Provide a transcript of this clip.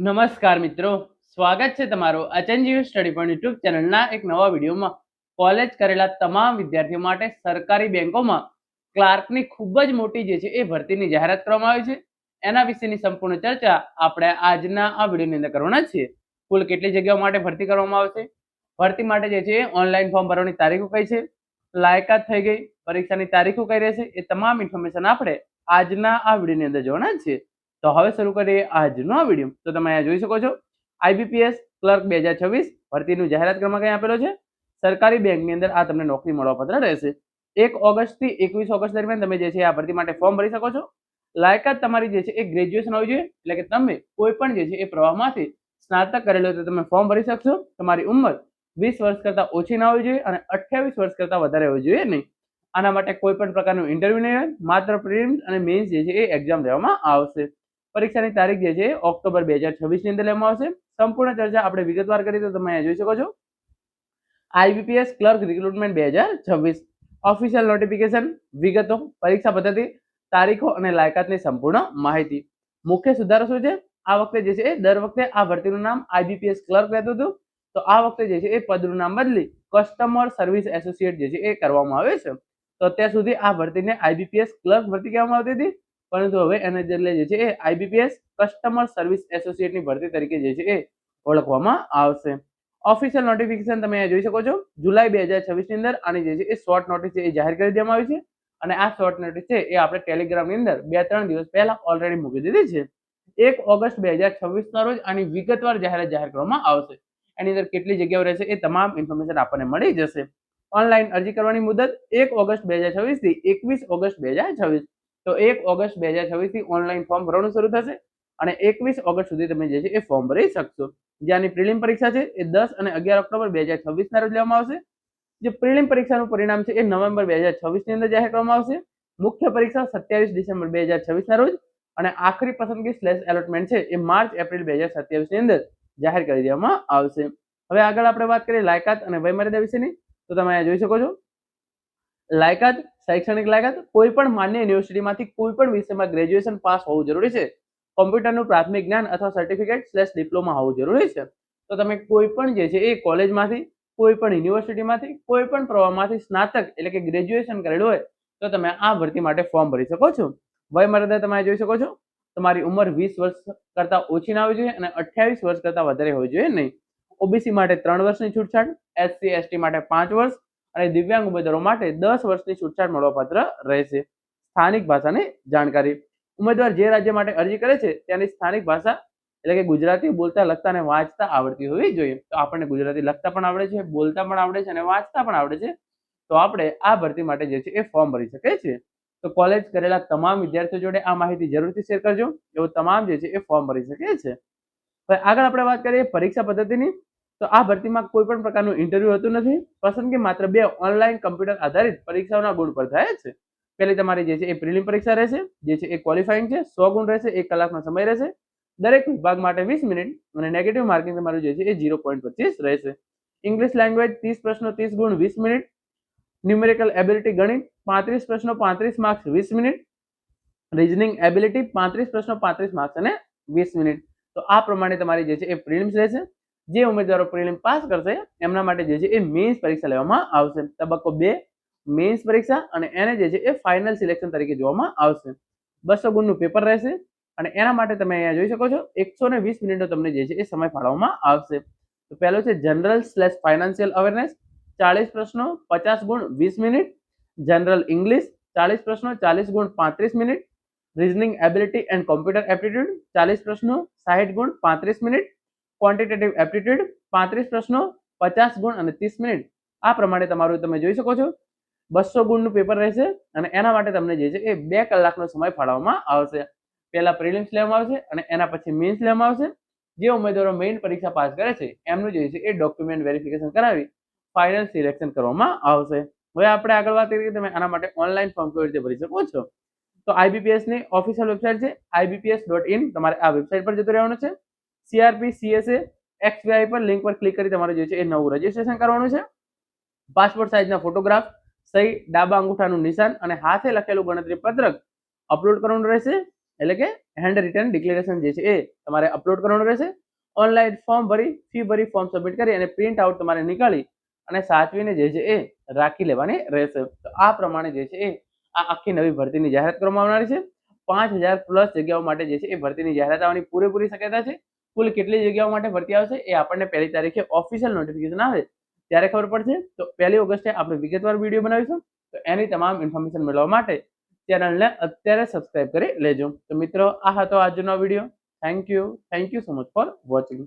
નમસ્કાર મિત્રો, સ્વાગત છે તમારું અચનજીવ સ્ટડી પોઈન્ટ યુટ્યુબ ચેનલના એક નવા વિડીયોમાં. કોલેજ કરેલા તમામ વિદ્યાર્થીઓ માટે સરકારી બેંકોમાં ક્લાર્કની ખૂબ જ મોટી જે છે એ ભરતીની જાહેરાત કરવામાં આવી છે. એના વિશેની સંપૂર્ણ ચર્ચા આપણે આજના આ વિડીયોની અંદર કરવાના છીએ. કુલ કેટલી જગ્યાઓ માટે ભરતી કરવામાં આવશે, ભરતી માટે જે છે ઓનલાઈન ફોર્મ ભરવાની તારીખો કઈ છે, લાયકાત થઈ ગઈ, પરીક્ષાની તારીખો કઈ રહેશે, એ તમામ ઇન્ફોર્મેશન આપણે આજના આ વિડીયોની અંદર જોવાના છીએ. તો હવે શરૂ કરીએ આજનો આ વિડીયો. તો તમે અહીંયા જોઈ શકો છો આઈબીપીએસ ક્લર્ક 2026 ભરતીનું જાહેરાત ક્રમાંક અહીં આપેલો છે. સરકારી બેંકની અંદર આ તમને નોકરી મળવાપાત્ર રહેશે. 1 ઓગસ્ટ થી 21 ઓગસ્ટ દરમિયાન તમે જે છે આ ભરતી માટે ફોર્મ ભરી શકો છો. લાયકાત તમારી જે છે એ ગ્રેજ્યુએશન હોવી જોઈએ, એટલે કે તમે કોઈ પણ જે છે એ પ્રવાહમાંથી સ્નાતક કરેલો તો તમે ફોર્મ ભરી શકશો. તમારી ઉંમર 20 વર્ષ કરતા ઓછી ના હોવી જોઈએ અને 28 વર્ષ કરતા વધારે હોવી જોઈએ નહીં. આના માટે કોઈ પણ પ્રકારનું ઇન્ટરવ્યુ નહીં હોય, માત્ર પ્રિલિમ્સ અને મેઇન્સ જે છે એ એક્ઝામ લેવામાં આવશે. પરીક્ષાની તારીખ જે છે ઓક્ટોબર 2026 ની અંદર લેવામાં આવશે. સંપૂર્ણ ચર્ચા આપણે વિગતવાર કરી તો તમે અહીંયા જોઈ શકો છો IBPS clerk recruitment 2026 official notification, વિગતો, પરીક્ષા પદ્ધતિ, તારીખો અને લાયકાતની સંપૂર્ણ માહિતી. મુખ્ય સુધારો શું છે? આ વખતે જે છે દર વખતે આ ભરતીનું નામ આઈબીપીએસ ક્લર્ક રહેતું હતું, તો આ વખતે જે છે એ પદનું નામ બદલી કસ્ટમર સર્વિસ એસોસિએટ જે છે એ કરવામાં આવે છે. તો અત્યાર સુધી આ ભરતીને આઈબીપીએસ ક્લર્ક ભરતી કહેવામાં આવતી હતી, પરંતુ હવે એને બદલે જે છે એ આઈબીપીએસ કસ્ટમર સર્વિસ એસોસિએટની ભરતી તરીકે જે છે એ ઓળખવામાં આવશે. ઓફિશિયલ નોટિફિકેશન તમે અહીંયા જોઈ શકો છો જુલાઈ 2026 ની અંદર આની જે છે એ શોર્ટ નોટિસ છે એ જાહેર કરી દેવામાં આવી છે. અને આ શોર્ટ નોટિસ છે એ આપણે ટેલિગ્રામની અંદર 2-3 દિવસ પહેલા ઓલરેડી મૂકી દીધી છે. 1 ઓગસ્ટ 2026 ના રોજ આની વિગતવાર જાહેરાત જાહેર કરવામાં આવશે. એની અંદર કેટલી જગ્યાઓ રહેશે એ તમામ ઇન્ફોર્મેશન આપણને મળી જશે. ઓનલાઈન અરજી કરવાની મુદત 1 ઓગસ્ટ 2026 થી 21 ઓગસ્ટ 2026. તો 1 ઓગસ્ટ 2026 થી ઓનલાઈન ફોર્મ ભરવાનું શરૂ થશે અને 21 ઓગસ્ટ સુધી તમે જે છે એ ફોર્મ ભરી શકશો. જેની પ્રિલિમ પરીક્ષા છે એ 10 અને 11 ઓક્ટોબર 2026 ના રોજ લેવામાં આવશે. જે પ્રિલિમ પરીક્ષાનું પરિણામ છે એ નવેમ્બર 2026 ની અંદર જાહેર કરવામાં આવશે. મુખ્ય પરીક્ષા 27 ડિસેમ્બર 2026 ના રોજ અને આખરી પસંદગી સ્લેશ એલોટમેન્ટ છે એ માર્ચ એપ્રિલ 2027 ની અંદર જાહેર કરી દેવામાં આવશે. હવે આગળ આપણે વાત કરીએ લાયકાત અને વયમર્યાદા વિશેની. તો તમે અહીંયા જોઈ શકો છો લાયકાત, શૈક્ષણિક લાયકાત, કોઈ પણ માન્ય યુનિવર્સિટીમાંથી કોઈ પણ વિષયમાં ગ્રેજ્યુએશન પાસ હોવું જરૂરી છે. કોમ્પ્યુટરનું પ્રાથમિક જ્ઞાન અથવા સર્ટિફિકેટ સ્લેશ ડિપ્લોમા હોવું જરૂરી છે. તો તમે કોઈ પણ જે છે એ કોલેજમાંથી, કોઈ પણ યુનિવર્સિટીમાંથી, કોઈ પણ પ્રવાહમાંથી સ્નાતક એટલે કે ગ્રેજ્યુએશન કરેલું હોય તો તમે આ ભરતી માટે ફોર્મ ભરી શકો છો. વયમર્યાદા તમે જોઈ શકો છો તમારી ઉંમર 20 વર્ષ કરતા ઓછી ના હોવી જોઈએ અને 28 વર્ષ કરતા વધારે હોવી જોઈએ નહીં. ઓબીસી માટે 3 વર્ષની છૂટછાટ, એસસી એસટી માટે 5 વર્ષ અને દિવ્યાંગ ઉમેદવારો માટે 10 વર્ષની છૂટછાટ મળવાપાત્ર રહેશે. સ્થાનિક ભાષાની જાણકારી. ઉમેદવાર જે રાજ્ય માટે અરજી કરે છે ત્યાંની સ્થાનિક ભાષા એટલે કે ગુજરાતી બોલતા, લખતા અને વાંચતા આવડતી હોવી જોઈએ. તો આપણને ગુજરાતી લખતા પણ આવડે છે, બોલતા પણ આવડે છે અને વાંચતા પણ આવડે છે, તો આપણે આ ભરતી માટે જે છે એ ફોર્મ ભરી શકીએ છીએ. તો કોલેજ કરેલા તમામ વિદ્યાર્થીઓ જોડે આ માહિતી જરૂરથી શેર કરજો, એવો તમામ જે છે એ ફોર્મ ભરી શકે છે. હવે આગળ આપણે વાત કરીએ પરીક્ષા પદ્ધતિની. તો આ ભરતીમાં કોઈ પણ પ્રકારનું ઇન્ટરવ્યુ હોતું નથી. પસંદગી માત્ર 2 ઓનલાઈન કમ્પ્યુટર આધારિત પરીક્ષાઓના ગુણ પર થાય છે. પહેલી તમારી જે છે એ પ્રિલિમ પરીક્ષા રહેશે, જે છે એ ક્વોલિફાઈંગ છે, 100 ગુણ રહેશે, 1 કલાકનો સમય રહેશે. દરેક વિભાગ માટે 20 મિનિટ અને નેગેટિવ માર્કિંગ તમારું જે છે એ 0.25 રહેશે. ઇંગ્લિશ લેંગ્વેજ 30 પ્રશ્નો 30 ગુણ 20 મિનિટ. ન્યુમેરિકલ એબિલિટી ગણિત 35 પ્રશ્નો 35 માર્ક્સ 20 મિનિટ. રીઝનિંગ એબિલિટી 35 પ્રશ્નો 35 માર્ક્સ અને 20 મિનિટ. તો આ પ્રમાણે તમારી જે છે એ પ્રિલિમ્સ રહેશે. જે ઉમેદવારો પ્રિલિમ પાસ કરશે એમના માટે જે છે એ મેઇન્સ પરીક્ષા લેવામાં આવશે. તબક્કો 2 મેઇન્સ પરીક્ષા અને એને જે છે એ ફાઇનલ સિલેક્શન તરીકે જોવામાં આવશે. 200 ગુણનું પેપર રહેશે અને એના માટે તમે અહીંયા જોઈ શકો છો 120 મિનિટનો તમને જે છે એ સમય ફાળવવામાં આવશે. તો પહેલો છે જનરલ સ્લેશ ફાઇનાન્શિયલ અવેરનેસ, 40 પ્રશ્નો 50 ગુણ 20 મિનિટ. જનરલ ઇંગ્લિશ 40 પ્રશ્નો 40 ગુણ 35 minute. Reasoning ability and computer aptitude 40 પ્રશ્નો 60 ગુણ 35 મિનિટ. ક્વોન્ટિટેટિવ એપ્ટિટ્યુડ 35 પ્રશ્નો 50 ગુણ અને 30 મિનિટ. આ પ્રમાણે તમારું તમે જોઈ શકો છો 200 ગુણનું પેપર રહેશે અને એના માટે તમને જે છે એ 2 કલાકનો સમય ફાળવવામાં આવશે. પહેલા પ્રિલિમ્સ લેવામાં આવશે અને એના પછી મેઇન્સ લેવામાં આવશે. જે ઉમેદવારો મેઇન પરીક્ષા પાસ કરે છે એમનું જે છે એ ડોક્યુમેન્ટ વેરિફિકેશન કરાવી ફાઇનલ સિલેક્શન કરવામાં આવશે. હવે આપણે આગળ વાત કરીએ કે તમે આના માટે ઓનલાઈન ફોર્મ કેવી રીતે ભરી શકો છો. તો આઈબીપીએસ ની ઓફિશિયલ વેબસાઇટ છે ibps.in. તમારે આ વેબસાઇટ પર જતું રહેવાનું છે. CRPCSA XY પર લિંક પર ક્લિક કરી તમારે જે છે એ નવું રજીસ્ટ્રેશન કરવાનું છે. પાસપોર્ટ સાઇઝના ફોટોગ્રાફ, સહી, ડાબા અંગૂઠાનું નિશાન અને હાથે લખેલું ગણતરી પત્રક અપલોડ કરવાનું રહેશે. એટલે કે હેન્ડ રિટર્ન ડિક્લેરેશન જે છે એ તમારે અપલોડ કરવાનું રહેશે. ઓનલાઈન ફોર્મ ભરી ફી ભરી ફોર્મ સબમિટ કરી અને પ્રિન્ટ આઉટ તમારે નીકાળી અને સાચવીને જે છે એ રાખી લેવાની રહેશે. તો આ પ્રમાણે જે છે એ આ આખી નવી ભરતીની જાહેરાત કરવામાં આવનારી છે. 5000 પ્લસ જગ્યાઓ માટે જે છે એ ભરતીની જાહેરાત આવવાની પૂરેપૂરી શક્યતા છે. કુલ કેટલી જગ્યાઓ માટે ભરતી આવશે એ આપણને 1 તારીખે ઓફિશિયલ નોટિફિકેશન આવે ત્યારે ખબર પડશે. તો 1 ઓગસ્ટે આપણે વિગતવાર વિડીયો બનાવીશું. તો એની તમામ ઇન્ફોર્મેશન મેળવવા માટે ચેનલને અત્યારે સબસ્ક્રાઇબ કરી લેજો. તો મિત્રો, આ હતો આજનો video. Thank you so much for watching.